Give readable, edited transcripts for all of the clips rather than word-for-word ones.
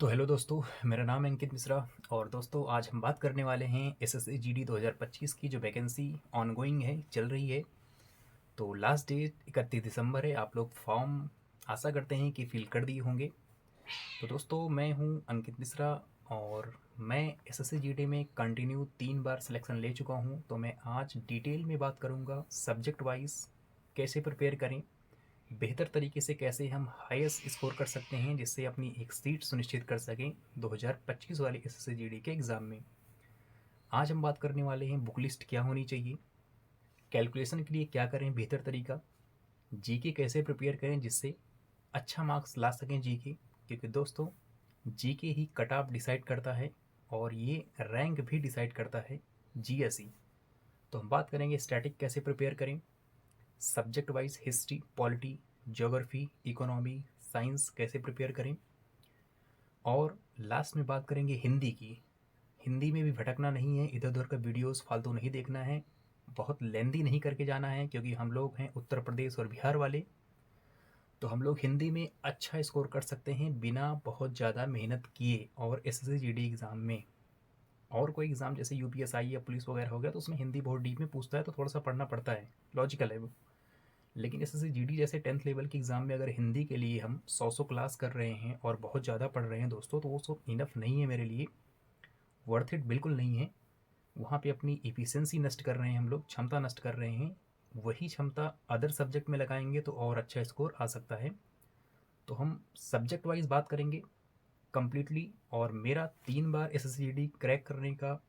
तो हेलो दोस्तों, मेरा नाम है अंकित मिश्रा। और दोस्तों आज हम बात करने वाले हैं एसएससी जीडी 2025 की जो वैकेंसी ऑनगोइंग है, चल रही है। तो लास्ट डेट 31 दिसंबर है। आप लोग फॉर्म आशा करते हैं कि फिल कर दिए होंगे। तो दोस्तों मैं हूं अंकित मिश्रा और मैं एसएससी जीडी में कंटिन्यू 3 बार सिलेक्शन ले चुका हूं। तो मैं आज डिटेल में बात करूंगा सब्जेक्ट वाइज कैसे प्रिपेयर करें, बेहतर तरीके से कैसे हम हाईएस्ट स्कोर कर सकते हैं जिससे अपनी एक सीट सुनिश्चित कर सकें 2025 वाले एसएससी के एग्ज़ाम में। आज हम बात करने वाले हैं बुक लिस्ट क्या होनी चाहिए, कैलकुलेशन के लिए क्या करें बेहतर तरीका, जीके कैसे प्रिपेयर करें जिससे अच्छा मार्क्स ला सकें जीके, क्योंकि दोस्तों जीके ही कट ऑफ डिसाइड करता है और ये रैंक भी डिसाइड करता है जीएसई। तो हम बात करेंगे स्टैटिक कैसे प्रिपेयर करें, subject wise history, polity, geography, economy, science कैसे प्रिपेयर करें, और लास्ट में बात करेंगे हिंदी की। हिंदी में भी भटकना नहीं है, इधर उधर का वीडियोस फालतू नहीं देखना है, बहुत लेंदी नहीं करके जाना है, क्योंकि हम लोग हैं उत्तर प्रदेश और बिहार वाले। तो हम लोग हिंदी में अच्छा स्कोर कर सकते हैं बिना बहुत ज़्यादा मेहनत किए। और एस एस एग्ज़ाम में और कोई एग्ज़ाम जैसे यूपीएसआई या पुलिस वगैरह हो गया तो उसमें हिंदी बहुत डीप में पूछता है, तो थोड़ा सा पढ़ना पड़ता है, लॉजिकल है वो। लेकिन एस एस जैसे 10th लेवल के एग्ज़ाम में अगर हिंदी के लिए हम 100 क्लास कर रहे हैं और बहुत ज़्यादा पढ़ रहे हैं दोस्तों, तो वो सब इनफ नहीं है मेरे लिए, वर्थ इट बिल्कुल नहीं है। वहाँ पे अपनी एफिशिएंसी नष्ट कर रहे हैं हम लोग, क्षमता नष्ट कर रहे हैं। वही क्षमता अदर सब्जेक्ट में लगाएंगे तो और अच्छा स्कोर आ सकता है। तो हम सब्जेक्ट वाइज बात करेंगे कम्प्लीटली। और मेरा 3 बार एस क्रैक करने का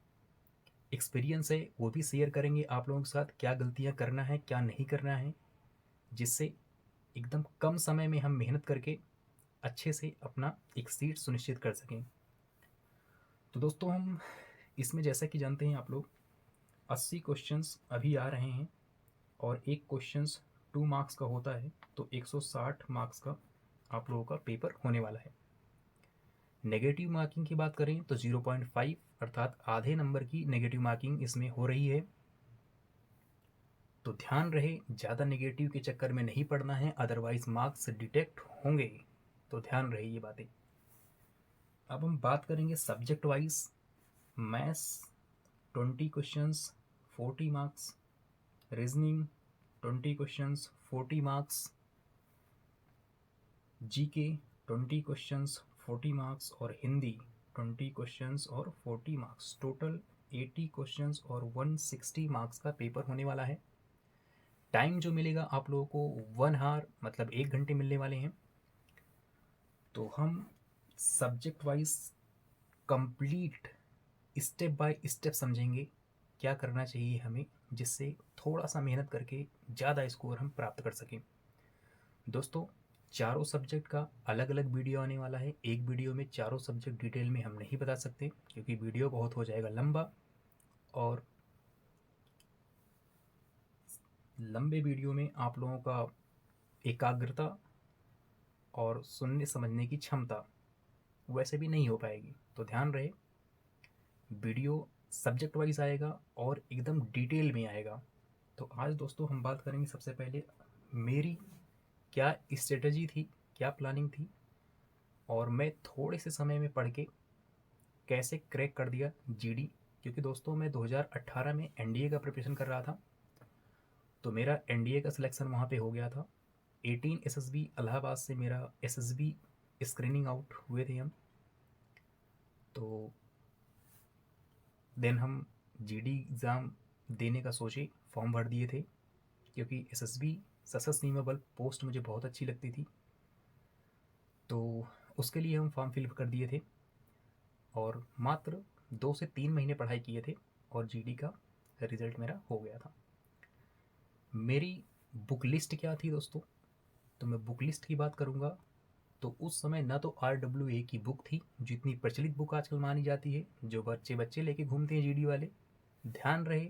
एक्सपीरियंस है, वो भी शेयर करेंगे आप लोगों के साथ, क्या गलतियाँ करना है क्या नहीं करना है, जिससे एकदम कम समय में हम मेहनत करके अच्छे से अपना एक सीट सुनिश्चित कर सकें। तो दोस्तों हम इसमें जैसा कि जानते हैं आप लोग, 80 क्वेश्चंस अभी आ रहे हैं और एक क्वेश्चंस 2 मार्क्स का होता है, तो 160 मार्क्स का आप लोगों का पेपर होने वाला है। नेगेटिव मार्किंग की बात करें तो 0.5 अर्थात आधे नंबर की नेगेटिव मार्किंग इसमें हो रही है। तो ध्यान रहे, ज़्यादा नेगेटिव के चक्कर में नहीं पड़ना है, अदरवाइज मार्क्स डिटेक्ट होंगे। तो ध्यान रहे ये बातें। अब हम बात करेंगे subject wise. Maths 20 questions 40 marks, reasoning 20 questions 40 marks, GK 20 questions 40 marks और हिंदी 20 क्वेश्चंस और 40 मार्क्स, टोटल 80 क्वेश्चंस और 160 मार्क्स का पेपर होने वाला है। टाइम जो मिलेगा आप लोगों को 1 आवर मतलब 1 घंटे मिलने वाले हैं। तो हम subject wise complete step by step समझेंगे क्या करना चाहिए हमें, जिससे थोड़ा सा मेहनत करके ज़्यादा स्कोर हम प्राप्त कर सकें। दोस्तों चारों सब्जेक्ट का अलग अलग वीडियो आने वाला है, एक वीडियो में चारों सब्जेक्ट डिटेल में हम नहीं बता सकते क्योंकि वीडियो बहुत हो जाएगा लंबा, और लंबे वीडियो में आप लोगों का एकाग्रता और सुनने समझने की क्षमता वैसे भी नहीं हो पाएगी। तो ध्यान रहे, वीडियो सब्जेक्ट वाइज आएगा और एकदम डिटेल में आएगा। तो आज दोस्तों हम बात करेंगे सबसे पहले मेरी क्या स्ट्रेटजी थी, क्या प्लानिंग थी, और मैं थोड़े से समय में पढ़ के कैसे क्रैक कर दिया जीडी। क्योंकि दोस्तों मैं 2018 में एनडीए का प्रिपरेशन कर रहा था, तो मेरा एनडीए का सिलेक्शन वहाँ पे हो गया था। 18 एसएसबी इलाहाबाद से मेरा एसएसबी स्क्रीनिंग आउट हुए थे हम। तो देन हम जीडी एग्ज़ाम देने का सोचे, फॉर्म भर दिए थे, क्योंकि एसएसबी सशस्त्र सीमा बल पोस्ट मुझे बहुत अच्छी लगती थी। तो उसके लिए हम फॉर्म फिल कर दिए थे और मात्र 2 से 3 महीने पढ़ाई किए थे और जीडी का रिज़ल्ट मेरा हो गया था। मेरी बुक लिस्ट क्या थी दोस्तों, तो मैं बुक लिस्ट की बात करूँगा तो उस समय ना तो RWA की बुक थी, जितनी प्रचलित बुक आजकल मानी जाती है, जो बच्चे बच्चे लेके घूमते हैं जीडी वाले। ध्यान रहे,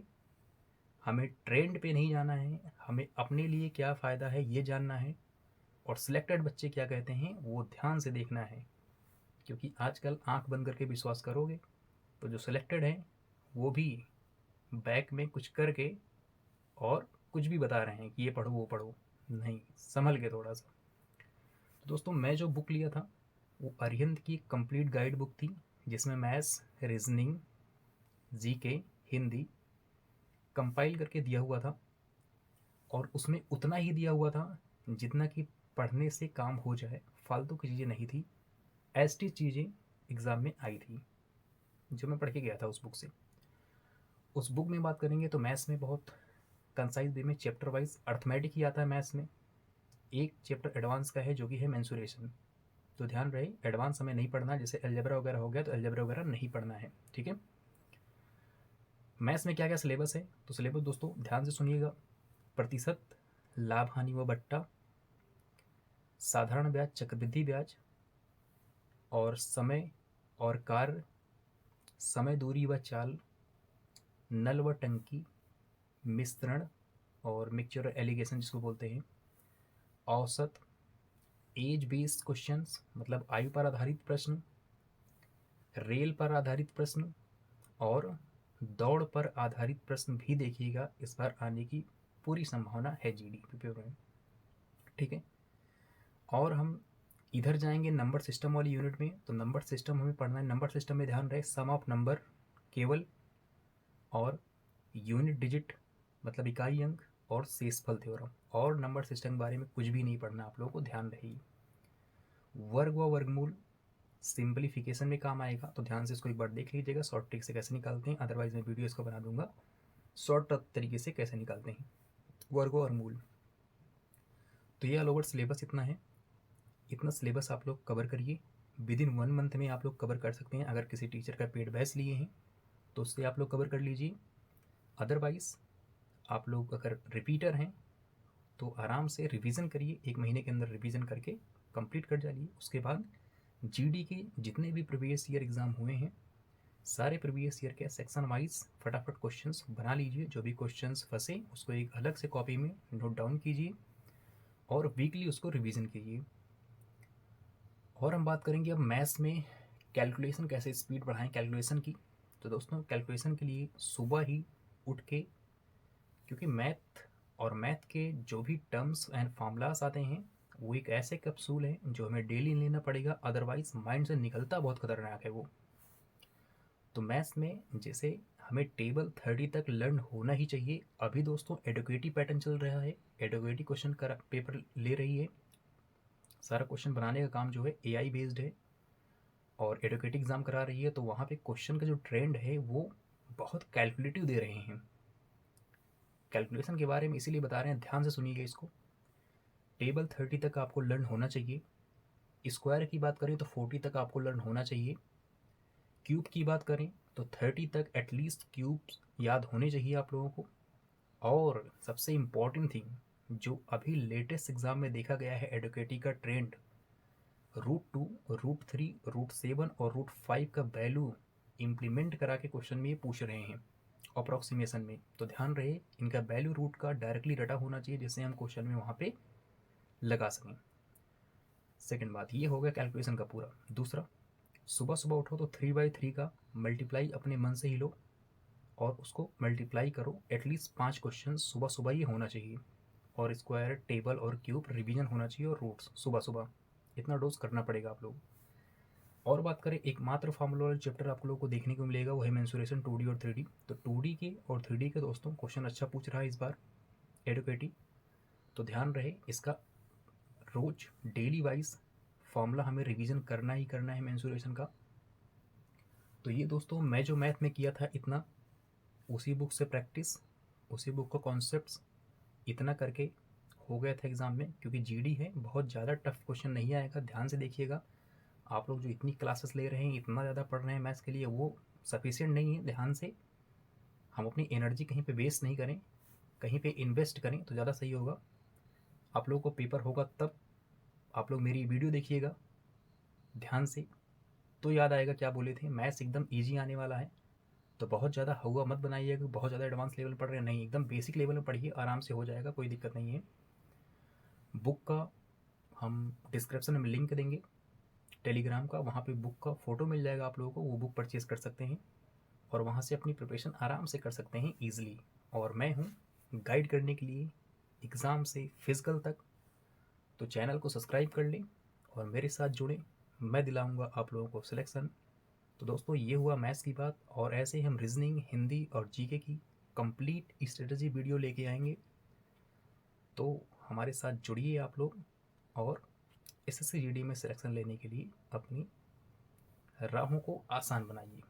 हमें ट्रेंड पे नहीं जाना है, हमें अपने लिए क्या फ़ायदा है ये जानना है, और सिलेक्टेड बच्चे क्या कहते हैं वो ध्यान से देखना है। क्योंकि आजकल आंख बंद करके विश्वास करोगे तो जो सिलेक्टेड हैं वो भी बैक में कुछ करके और कुछ भी बता रहे हैं कि ये पढ़ो वो पढ़ो। नहीं, संभल के थोड़ा सा। तो दोस्तों मैं जो बुक लिया था वो अरिहंत की कंप्लीट गाइड बुक थी जिसमें maths, reasoning, GK, Hindi compile करके दिया हुआ था, और उसमें उतना ही दिया हुआ था जितना कि पढ़ने से काम हो जाए, फालतू की चीज़ें नहीं थी। ऐसी चीज़ें एग्ज़ाम में आई थी जो मैं पढ़ के गया था उस बुक से। उस बुक में बात करेंगे तो मैथ्स में बहुत कंसाइज वे में चैप्टर वाइज अर्थमेटिक ही आता है मैथ्स में। एक चैप्टर एडवांस का है जो कि है मेंसुरेशन, तो ध्यान रहे एडवांस हमें नहीं पढ़ना, जैसे अलजेब्रा वगैरह हो गया तो अलजेब्रा वगैरह नहीं पढ़ना है, ठीक है। मैथ्स में क्या क्या सिलेबस है, तो सिलेबस दोस्तों ध्यान से सुनिएगा। प्रतिशत, लाभ हानि व बट्टा, साधारण ब्याज, चक्रवृद्धि ब्याज, और समय और कार्य, समय, दूरी व चाल, नल व टंकी, मिश्रण और मिक्सचर एलिगेशन जिसको बोलते हैं, औसत, एज बेस्ड क्वेश्चंस मतलब आयु पर आधारित प्रश्न, रेल पर आधारित प्रश्न, और दौड़ पर आधारित प्रश्न भी देखिएगा इस बार आने की पूरी संभावना है जीडी पेपर में, ठीक है। और हम इधर जाएंगे नंबर सिस्टम वाली यूनिट में, तो नंबर सिस्टम हमें पढ़ना है। नंबर सिस्टम में ध्यान रहे सम ऑफ नंबर केवल, और यूनिट डिजिट मतलब इकाई अंक, और शेषफल थ्योरम। और नंबर सिस्टम के बारे में कुछ भी नहीं पढ़ना आप लोगों को, ध्यान रहे। वर्ग व वर्गमूल सिंपलीफिकेशन में काम आएगा, तो ध्यान से इसको एक बार देख लीजिएगा शॉर्ट ट्रिक से कैसे निकालते हैं, अदरवाइज मैं वीडियो इसको बना दूंगा शॉर्ट तरीके से कैसे निकालते हैं वर्ग और मूल। तो ये ऑल ओवर सिलेबस इतना है, इतना सिलेबस आप लोग कवर करिए। विद इन 1 मंथ में आप लोग कवर कर सकते हैं। अगर किसी टीचर का पेड बैच लिए हैं तो उससे आप लोग कवर कर लीजिए। अदरवाइज आप लोग अगर रिपीटर हैं तो आराम से रिवीजन करिए, 1 महीने के अंदर रिवीजन करके कंप्लीट कर जाइए। उसके बाद जीडी के जितने भी प्रीवियस ईयर एग्ज़ाम हुए हैं सारे प्रीवियस ईयर के सेक्शन वाइज फटाफट क्वेश्चंस बना लीजिए। जो भी क्वेश्चंस फंसे उसको एक अलग से कॉपी में नोट डाउन कीजिए और वीकली उसको रिवीजन कीजिए। और हम बात करेंगे अब मैथ्स में कैलकुलेशन कैसे स्पीड बढ़ाएं कैलकुलेशन की। तो दोस्तों कैलकुलेशन के लिए सुबह ही उठ के, क्योंकि मैथ और मैथ के जो भी टर्म्स एंड फार्मूलास आते हैं वो एक ऐसे कैप्सूल है जो हमें डेली लेना पड़ेगा, अदरवाइज माइंड से निकलता बहुत खतरनाक है वो। तो मैथ्स में जैसे हमें टेबल 30 तक लर्न होना ही चाहिए। अभी दोस्तों एडुकेटिव पैटर्न चल रहा है, एडुकेटिव क्वेश्चन का पेपर ले रही है, सारा क्वेश्चन बनाने का काम जो है एआई बेस्ड है, और एडुकेटिव एग्ज़ाम करा रही है। तो वहाँ पे क्वेश्चन का जो ट्रेंड है वो बहुत कैलकुलेटिव दे रहे हैं। कैलकुलेशन के बारे में इसीलिए बता रहे हैं, ध्यान से सुनिएगा इसको। टेबल 30 तक आपको लर्न होना चाहिए। स्क्वायर की बात करें तो 40 तक आपको लर्न होना चाहिए। क्यूब की बात करें तो 30 तक एटलीस्ट क्यूब्स याद होने चाहिए आप लोगों को। और सबसे इम्पॉर्टेंट थिंग जो अभी लेटेस्ट एग्ज़ाम में देखा गया है एडुकेटिव का ट्रेंड, √2, √3, √7 और √5 का वैल्यू इम्प्लीमेंट करा के क्वेश्चन में ये पूछ रहे हैं अप्रॉक्सीमेशन में। तो ध्यान रहे इनका वैल्यू रूट का डायरेक्टली रटा होना चाहिए जिससे हम क्वेश्चन में वहाँ पे लगा सकें। सेकंड बात ये हो गया कैलकुलेशन का पूरा। दूसरा, सुबह सुबह उठो तो 3/3 का मल्टीप्लाई अपने मन से ही लो और उसको मल्टीप्लाई करो। एटलीस्ट 5 क्वेश्चन सुबह सुबह ही होना चाहिए, और स्क्वायर, टेबल और क्यूब रिवीजन होना चाहिए, और रूट्स सुबह सुबह इतना डोज करना पड़ेगा आप लोग। और बात करें एकमात्र फार्मूला वाला चैप्टर आप लोगों को देखने को मिलेगा वो है मेंसुरेशन 2D और 3D। तो 2D के और 3D के दोस्तों क्वेश्चन अच्छा पूछ रहा है इस बार एडुकेटिव, तो ध्यान रहे इसका रोज डेली वाइज फार्मूला हमें रिवीजन करना ही करना है मेंसुरेशन का। तो ये दोस्तों मैं जो मैथ में किया था इतना, उसी बुक से प्रैक्टिस, उसी बुक का कॉन्सेप्ट्स इतना करके हो गया था एग्ज़ाम में। क्योंकि जीडी है बहुत ज़्यादा टफ क्वेश्चन नहीं आएगा, ध्यान से देखिएगा। आप लोग जो इतनी क्लासेस ले रहे हैं, इतना ज़्यादा पढ़ रहे हैं मैथ्स के लिए, वो सफिशिएंट नहीं है। ध्यान से हम अपनी एनर्जी कहीं पे वेस्ट नहीं करें, कहीं पे इन्वेस्ट करें तो ज़्यादा सही होगा। आप लोगों को पेपर होगा तब आप लोग मेरी वीडियो देखिएगा ध्यान से, तो याद आएगा क्या बोले थे। मैथ्स एकदम ईजी आने वाला है, तो बहुत ज़्यादा हुआ मत बनाइएगा कि बहुत ज़्यादा एडवांस लेवल पढ़ रहे हैं, नहीं, एकदम बेसिक लेवल में पढ़िए, आराम से हो जाएगा, कोई दिक्कत नहीं है। बुक का हम डिस्क्रिप्शन में लिंक देंगे टेलीग्राम का, वहाँ पे बुक का फ़ोटो मिल जाएगा आप लोगों को, वो बुक परचेज़ कर सकते हैं और वहाँ से अपनी प्रिपरेशन आराम से कर सकते हैं ईजिली। और मैं हूँ गाइड करने के लिए एग्ज़ाम से फिज़िकल तक, तो चैनल को सब्सक्राइब कर लें और मेरे साथ जुड़ें। मैं दिलाऊंगा आप लोगों को सिलेक्शन। तो दोस्तों ये हुआ मैथ्स की बात, और ऐसे ही हम रीजनिंग, हिंदी और जीके की कंप्लीट स्ट्रेटजी वीडियो लेके आएंगे। तो हमारे साथ जुड़िए आप लोग, और एसएससी जीडी में सिलेक्शन लेने के लिए अपनी राहों को आसान बनाइए।